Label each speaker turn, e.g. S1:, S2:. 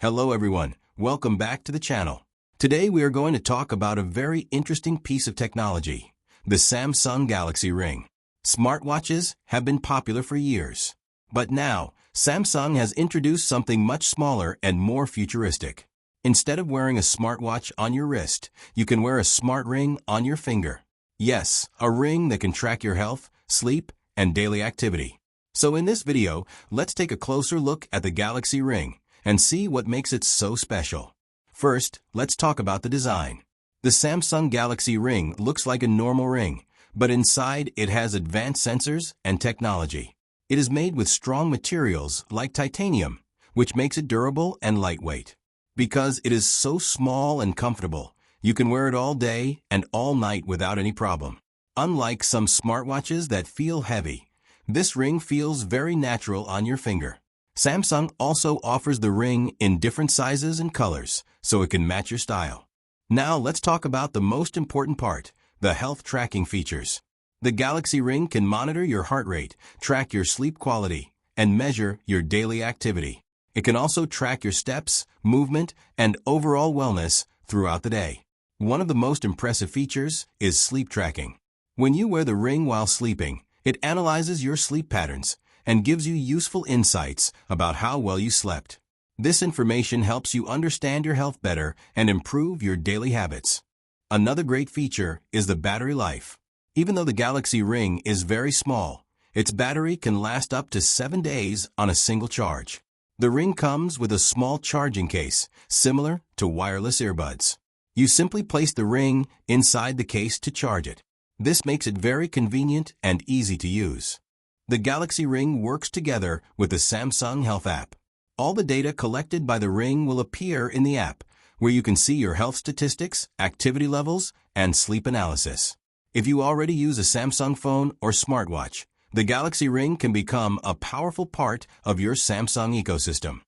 S1: Hello everyone, welcome back to the channel. Today we are going to talk about a very interesting piece of technology, the Samsung Galaxy Ring. Smartwatches have been popular for years, but now Samsung has introduced something much smaller and more futuristic. Instead of wearing a smartwatch on your wrist, you can wear a smart ring on your finger. Yes, a ring that can track your health, sleep, and daily activity. So in this video, let's take a closer look at the Galaxy Ring and see what makes it so special. First, let's talk about the design. The Samsung Galaxy Ring looks like a normal ring, but inside it has advanced sensors and technology. It is made with strong materials like titanium, which makes it durable and lightweight. Because it is so small and comfortable, you can wear it all day and all night without any problem. Unlike some smartwatches that feel heavy, this ring feels very natural on your finger. Samsung also offers the ring in different sizes and colors, so it can match your style. Now let's talk about the most important part, the health tracking features. The Galaxy Ring can monitor your heart rate, track your sleep quality, and measure your daily activity. It can also track your steps, movement, and overall wellness throughout the day. One of the most impressive features is sleep tracking. When you wear the ring while sleeping, it analyzes your sleep patterns and gives you useful insights about how well you slept. This information helps you understand your health better and improve your daily habits. Another great feature is the battery life. Even though the Galaxy Ring is very small, its battery can last up to 7 days on a single charge. The ring comes with a small charging case, similar to wireless earbuds. You simply place the ring inside the case to charge it. This makes it very convenient and easy to use. The Galaxy Ring works together with the Samsung Health app. All the data collected by the ring will appear in the app, where you can see your health statistics, activity levels, and sleep analysis. If you already use a Samsung phone or smartwatch, the Galaxy Ring can become a powerful part of your Samsung ecosystem.